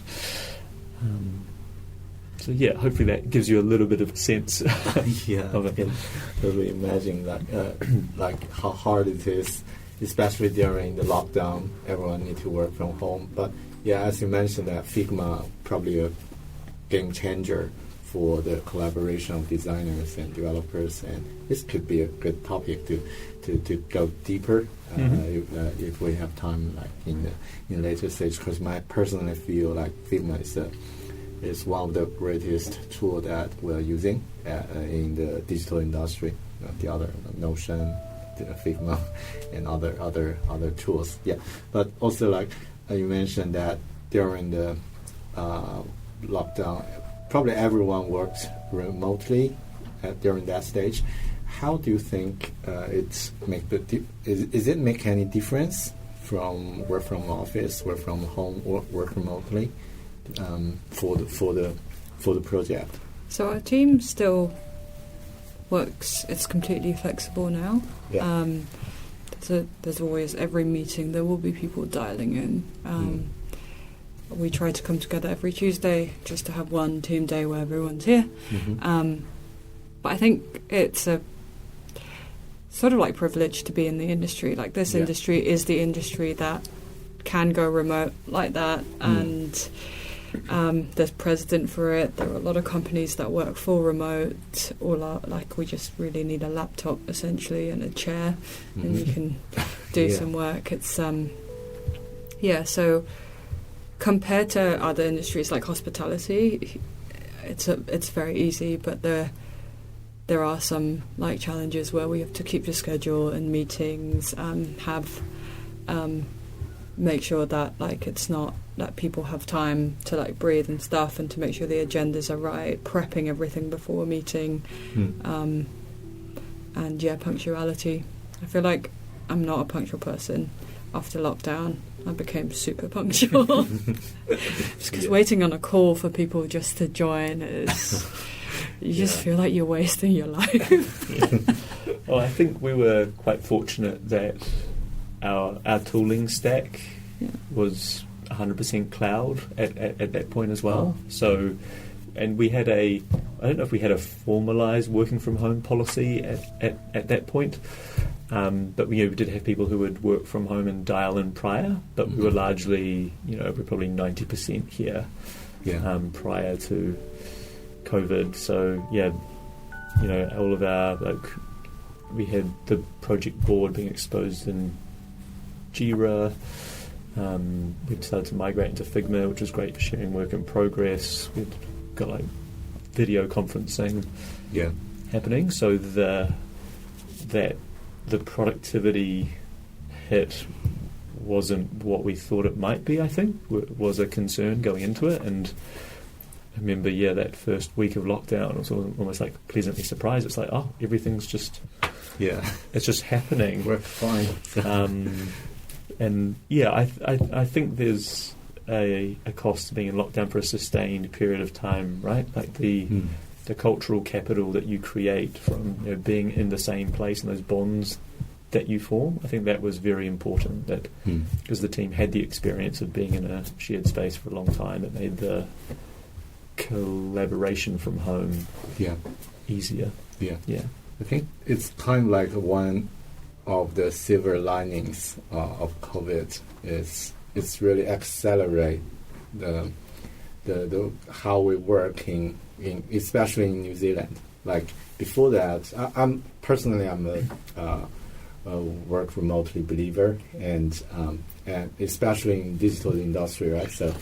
Hopefully that gives you a little bit of a sense of it. I can totally imagine like how hard it is, especially during the lockdown. Everyone need to work from home. But as you mentioned, that Figma probably a game changer for the collaboration of designers and developers, and this could be a good topic to go deeper if we have time, like in later stage. Because I personally feel like Figma is one of the greatest tool that we're using in the digital industry. The other Notion, the Figma, and other tools. But also like you mentioned that during the lockdown, probably everyone worked remotely during that stage. how do you think it is it make any difference from work from office, work from home, or work remotely for the project? So our team still works. It's completely flexible now. Yeah. There's always every meeting there will be people dialing in. We try to come together every Tuesday just to have one team day where everyone's here. But I think it's a sort of like privilege to be in the industry. Like this industry is the industry that can go remote like that, and there's precedent for it. There are a lot of companies that work full remote, or like we just really need a laptop essentially and a chair, and you can do some work. It's so compared to other industries like hospitality, it's very easy, but there are some like challenges where we have to keep the schedule and meetings and have make sure that like it's not that people have time to like breathe and stuff, and to make sure the agendas are right, prepping everything before a meeting, and punctuality. I feel like I'm not a punctual person. After lockdown, I became super punctual. Just because waiting on a call for people just to join is, you just feel like you're wasting your life. Well, I think we were quite fortunate that our tooling stack was 100% cloud at that point as well. So, and we had I don't know if we had a formalised working from home policy at that point. But we did have people who would work from home and dial in prior, but we were largely, we're probably 90% here prior to COVID. So, all of our, we had the project board being exposed in Jira. We'd started to migrate into Figma, which was great for sharing work in progress. We'd got video conferencing happening, so the productivity hit wasn't what we thought it might be. I think was a concern going into it, and I remember that first week of lockdown, I was almost like pleasantly surprised. It's like, oh, everything's just it's just happening. We're fine. And I think there's a cost to being in lockdown for a sustained period of time, right? Like the cultural capital that you create from being in the same place and those bonds that you form. I think that was very important, that because the team had the experience of being in a shared space for a long time, it made the collaboration from home easier. I think it's kind of like one of the silver linings of COVID is it's really accelerate the how we work in especially in New Zealand. Like before that, I'm a work remotely believer, and especially in digital industry, right? So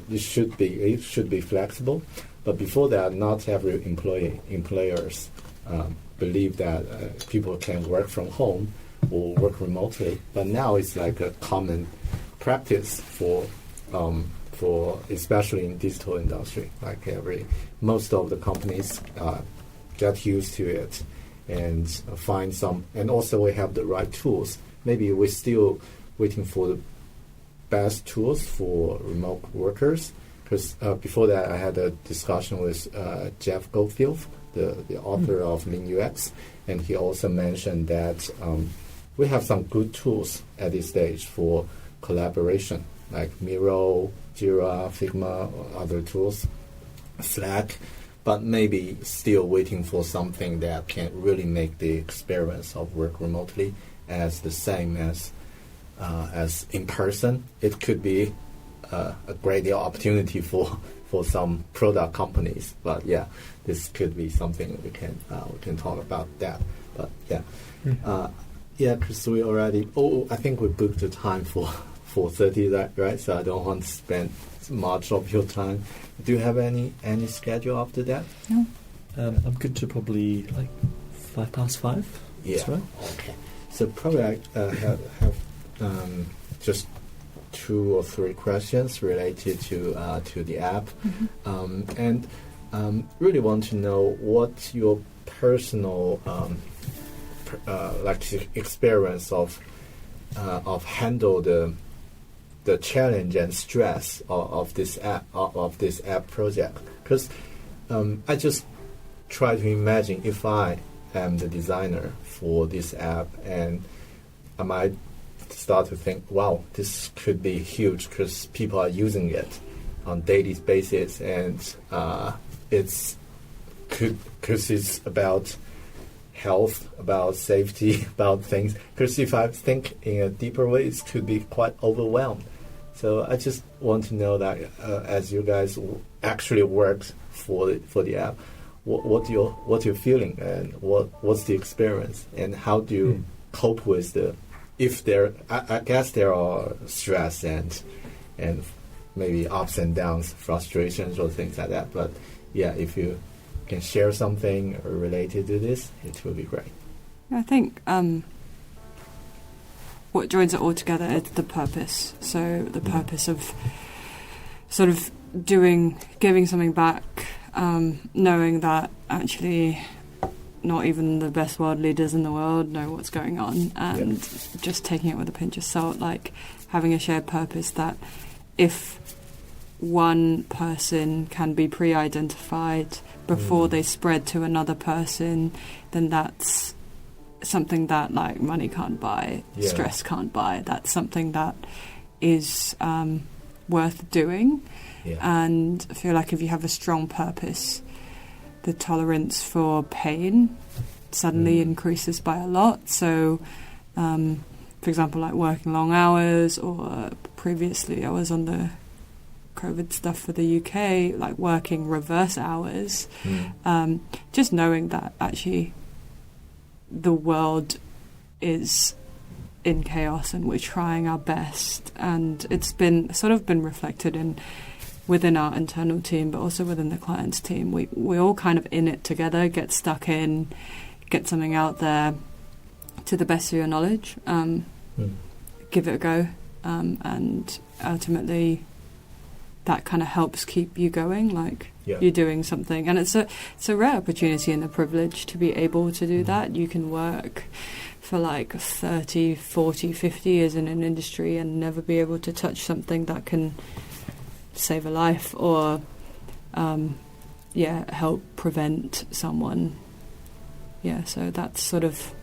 it should be flexible. But before that, not every employers believe that people can work from home or work remotely. But now it's like a common practice for especially in digital industry. Like most of the companies get used to it and find some, and also we have the right tools. Maybe we're still waiting for the best tools for remote workers, because before that I had a discussion with Jeff Goldfield, the author of Lean UX, and he also mentioned that we have some good tools at this stage for collaboration, like Miro, Jira, Figma, or other tools, Slack, but maybe still waiting for something that can really make the experience of work remotely as the same as in person. It could be a great deal opportunity for some product companies, but this could be something we can talk about that. But because we already I think we booked the time for 4:30, right? So I don't want to spend much of your time. Do you have any schedule after that? No. I'm good to probably 5:05. Yeah. That's right. Okay. So probably I have just 2 or 3 questions related to the app. And really want to know what your personal experience of handle the challenge and stress of this app project. Because I just try to imagine if I am the designer for this app, and I might start to think, wow, this could be huge because people are using it on daily basis, and it's about health, about safety, about things. Because if I think in a deeper way, it could be quite overwhelmed. So I just want to know that as you guys actually worked for the app, what you're feeling, and what's the experience, and how do you cope with I guess there are stress and maybe ups and downs, frustrations or things like that. But yeah, if you can share something related to this, it will be great. I think what joins it all together is the purpose. So the purpose of sort of giving something back, knowing that actually not even the best world leaders in the world know what's going on, and just taking it with a pinch of salt, like having a shared purpose that if one person can be pre-identified before they spread to another person, then that's something that like money can't buy, stress can't buy. That's something that is worth doing. And I feel like if you have a strong purpose, the tolerance for pain suddenly increases by a lot. So for example, like working long hours, or previously I was on the COVID stuff for the UK, like working reverse hours, just knowing that actually the world is in chaos and we're trying our best, and it's been reflected within our internal team, but also within the client's team. We're all kind of in it together, get stuck in, get something out there to the best of your knowledge, give it a go, and ultimately that kind of helps keep you going, like you're doing something. And it's a rare opportunity and a privilege to be able to do that. You can work for like 30, 40, 50 years in an industry and never be able to touch something that can save a life or help prevent someone. So that's sort of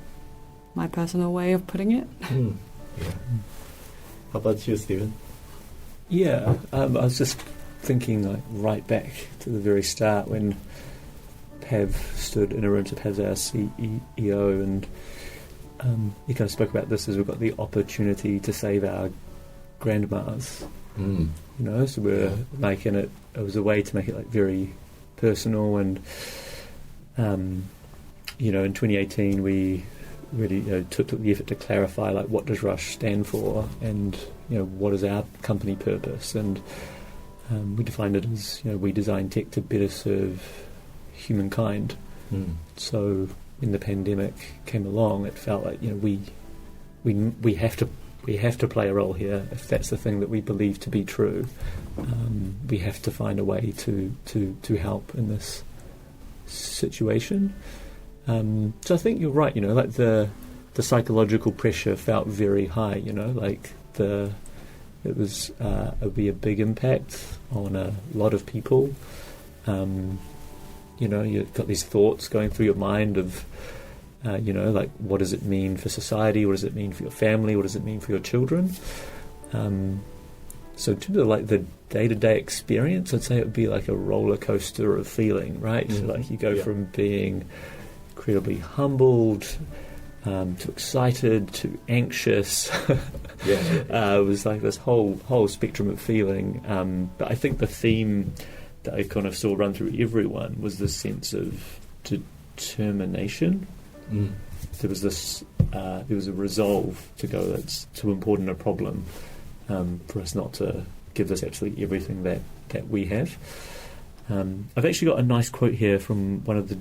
my personal way of putting it. How about you, Stephen? I was just thinking like right back to the very start when Pav stood in a room. So Pav's our CEO, and he kind of spoke about this as we've got the opportunity to save our grandmas. So we're making it was a way to make it like very personal, and in 2018 we really took the effort to clarify like what does RUSH stand for, and what is our company purpose, and we defined it as we design tech to better serve humankind. So when the pandemic came along, it felt like we have to play a role here. If that's the thing that we believe to be true, we have to find a way to help in this situation. So I think you're right. Like the psychological pressure felt very high. It would be a big impact on a lot of people. You've got these thoughts going through your mind of, like what does it mean for society? What does it mean for your family? What does it mean for your children? So in terms of like the day-to-day experience, I'd say it would be like a roller coaster of feeling, right? Like you go from being incredibly humbled to excited to anxious. It was like this whole spectrum of feeling. But I think the theme that I kind of saw run through everyone was this sense of determination. There was this. There was a resolve to go. It's too important a problem for us not to give this absolutely everything that we have. I've actually got a nice quote here from one of the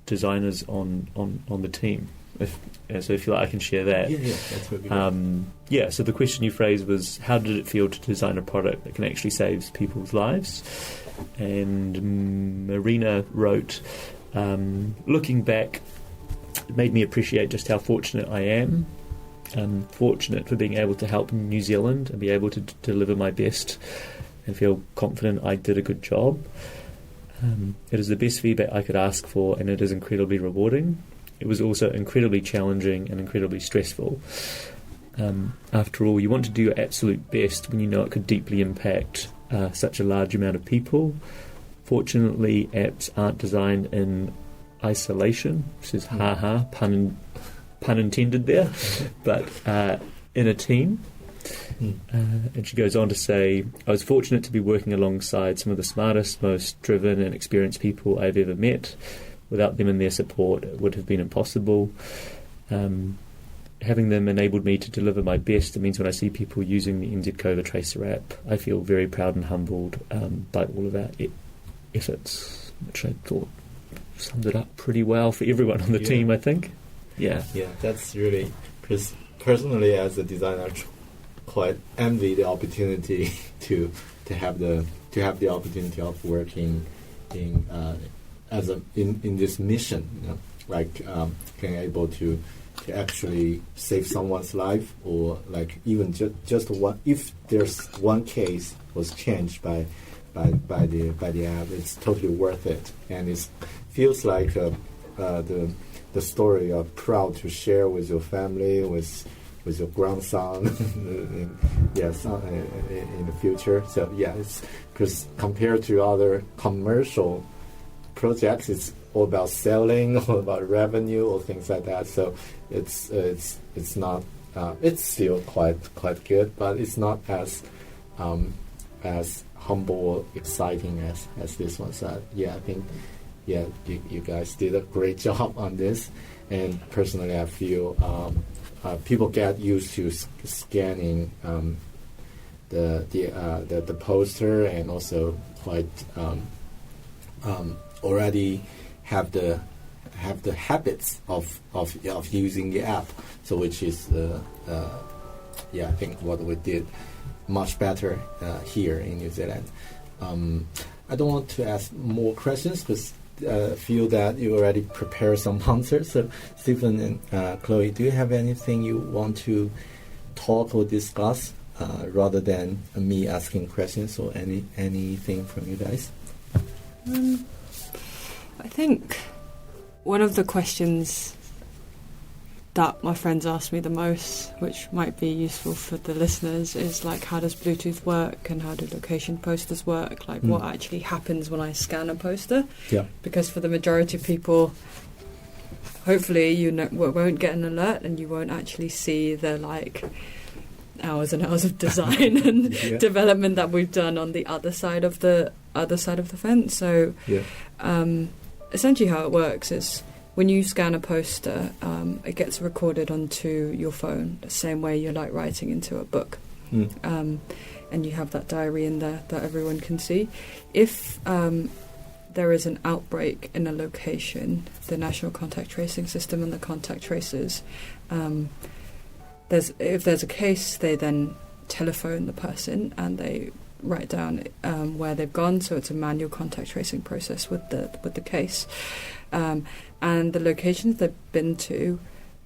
designers on the team. So if you like, I can share that. Yeah, that's really good. So the question you phrased was, how did it feel to design a product that can actually save people's lives? And Marina wrote, looking back, it made me appreciate just how fortunate I am. I'm fortunate for being able to help New Zealand and be able to deliver my best and feel confident I did a good job. It is the best feedback I could ask for, and it is incredibly rewarding. It was also incredibly challenging and incredibly stressful. After all, you want to do your absolute best when you know it could deeply impact such a large amount of people. Fortunately, apps aren't designed in isolation, which is pun intended there, but in a team. And she goes on to say, I was fortunate to be working alongside some of the smartest, most driven and experienced people I've ever met. Without them and their support, it would have been impossible. Having them enabled me to deliver my best. It means when I see people using the NZ COVID Tracer app, I feel very proud and humbled by all of our efforts, which I thought summed it up pretty well for everyone on the team, I think. Yeah, that's really, personally as a designer, quite envy the opportunity to have the opportunity of working in this mission, being able to actually save someone's life, or like even just one, if there's one case was changed by the app, it's totally worth it, and it feels like the story you're proud to share with your family, with your grandson, in the future. So it's because compared to other commercial projects, it's all about selling, all about revenue, or things like that. So it's not. It's still quite good, but it's not as humble or exciting as this one. So I think you guys did a great job on this, and personally I feel people get used to scanning the poster, and also quite already have the habits of using the app. So which is I think what we did much better here in New Zealand. I don't want to ask more questions, because I feel that you already prepared some answers. So Stephen and Chloe, do you have anything you want to talk or discuss rather than me asking questions, or anything from you guys? I think one of the questions that my friends ask me the most, which might be useful for the listeners, is like, how does Bluetooth work, and how do location posters work? Like, what actually happens when I scan a poster? Yeah. Because for the majority of people, hopefully you won't get an alert, and you won't actually see the hours and hours of design and development that we've done on the other side of the fence. So essentially how it works is, when you scan a poster, it gets recorded onto your phone, the same way you're like writing into a book. And you have that diary in there that everyone can see. If there is an outbreak in a location, the National Contact Tracing System and the contact tracers, if there's a case, they then telephone the person and they write down where they've gone. So it's a manual contact tracing process with the case. And the locations they've been to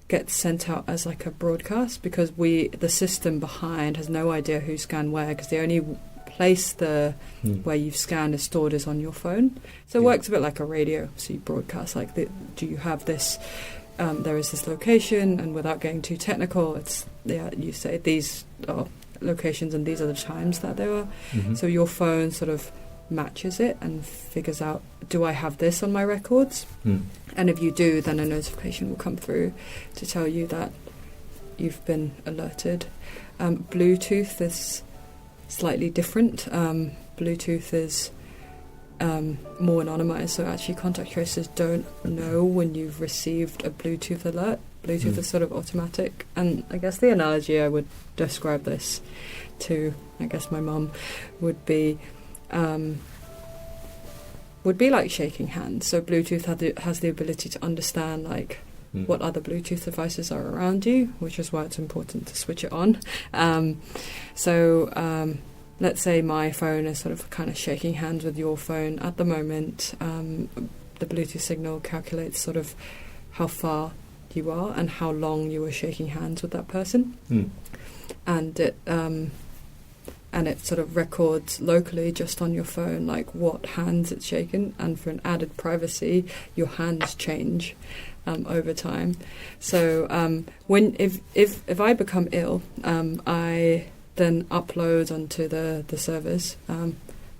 get sent out as like a broadcast, because the system behind has no idea who scanned where, because the only place where you've scanned is stored is on your phone. So it works a bit like a radio. So you broadcast like, do you have this? There is this location, and without getting too technical, you say these are locations and these are the times that they were. So your phone sort of matches it and figures out, do I have this on my records? And if you do, then a notification will come through to tell you that you've been alerted. Bluetooth is slightly different. Bluetooth is more anonymized, so actually contact tracers don't know when you've received a Bluetooth alert. Bluetooth is sort of automatic, and I guess the analogy I would describe this to, I guess my mum, would be like shaking hands. So Bluetooth has the ability to understand like what other Bluetooth devices are around you, which is why it's important to switch it on. Let's say my phone is sort of kind of shaking hands with your phone at the moment. The Bluetooth signal calculates sort of how far you are and how long you were shaking hands with that person. And it sort of records locally just on your phone like what hands it's shaken, and for an added privacy your hands change over time. So if I become ill, I then upload onto the servers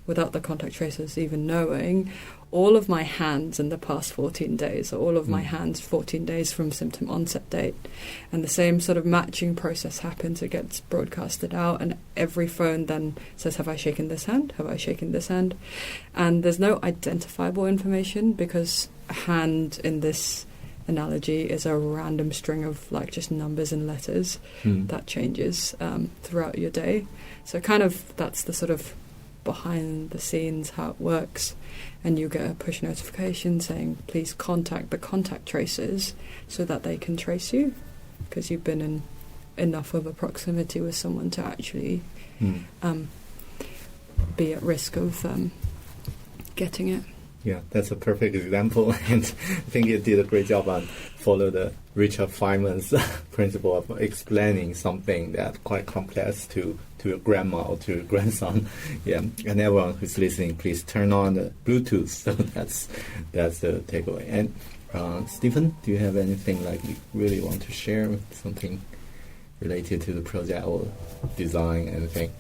without the contact tracers even knowing all of my hands in the past 14 days, or all of my hands 14 days from symptom onset date. And the same sort of matching process happens. It gets broadcasted out, and every phone then says, have I shaken this hand? Have I shaken this hand? And there's no identifiable information, because a hand in this analogy is a random string of like just numbers and letters that changes throughout your day. So kind of that's the sort of behind the scenes how it works. And you get a push notification saying please contact the contact tracers so that they can trace you, because you've been in enough of a proximity with someone to actually be at risk of getting it. Yeah, that's a perfect example, and I think you did a great job on follow the Richard Feynman's principle of explaining something that's quite complex to your grandma or to your grandson. Yeah, and everyone who's listening, please turn on the Bluetooth. So that's the takeaway. And Stephen, do you have anything like you really want to share? Something related to the project or design, anything?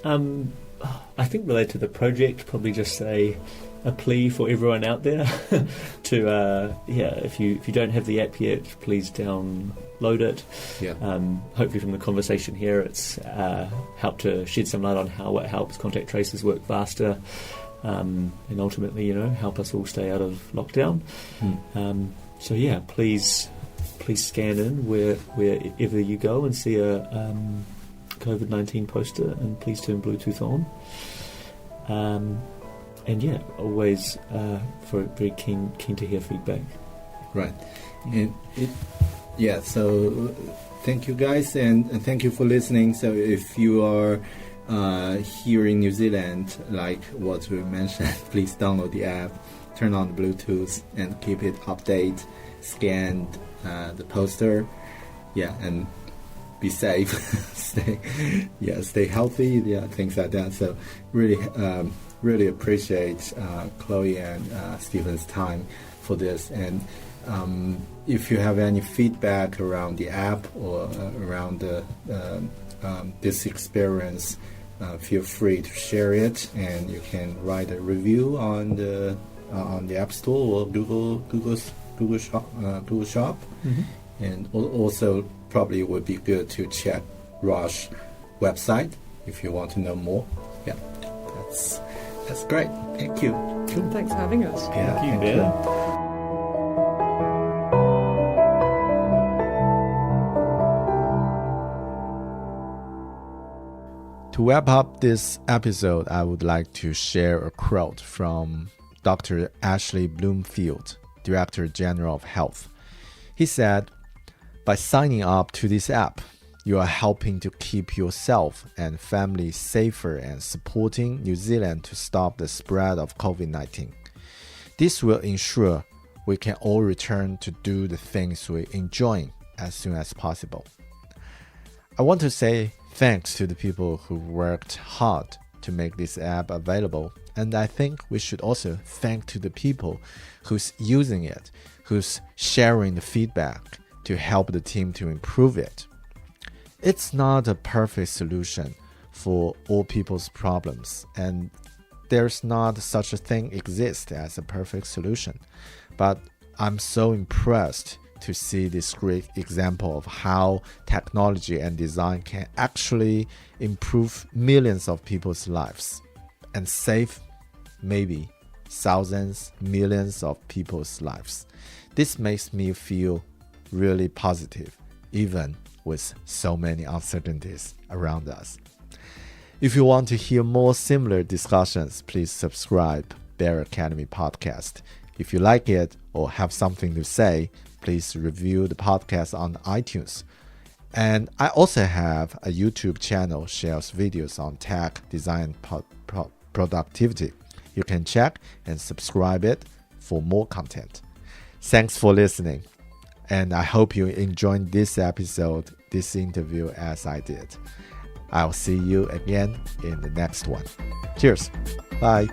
I think related to the project, probably just say a plea for everyone out there to if you don't have the app yet, please download it. Hopefully from the conversation here it's helped to shed some light on how it helps contact tracers work faster, and ultimately help us all stay out of lockdown. So yeah, please scan in wherever you go and see a COVID-19 poster, and please turn Bluetooth on. And yeah, always very keen to hear feedback. Right. And so thank you guys, and thank you for listening. So if you are here in New Zealand, like what we mentioned, please download the app, turn on the Bluetooth, and keep it updated, scan the poster, and be safe, stay healthy, things like that. So really appreciate Chloe and Stephen's time for this. And if you have any feedback around the app or around this experience, feel free to share it, and you can write a review on the App Store or Google Shop. And also probably would be good to check RUSH website if you want to know more. Yeah, that's great. Thank you. Cool. Thanks for having us. Thank you. To wrap up this episode, I would like to share a quote from Dr. Ashley Bloomfield, Director General of Health. He said, "By signing up to this app, you are helping to keep yourself and family safer and supporting New Zealand to stop the spread of COVID-19. This will ensure we can all return to do the things we enjoy as soon as possible." I want to say thanks to the people who worked hard to make this app available, and I think we should also thank to the people who's using it, who's sharing the feedback to help the team to improve it. It's not a perfect solution for all people's problems, and there's not such a thing exist as a perfect solution. But I'm so impressed to see this great example of how technology and design can actually improve millions of people's lives and save maybe thousands, millions of people's lives. This makes me feel really positive, even with so many uncertainties around us. If you want to hear more similar discussions, please subscribe Bear Academy podcast. If you like it or have something to say, please review the podcast on iTunes. And I also have a YouTube channel shares videos on tech, design, productivity. You can check and subscribe it for more content. Thanks for listening. And I hope you enjoyed this episode, this interview as I did. I'll see you again in the next one. Cheers. Bye.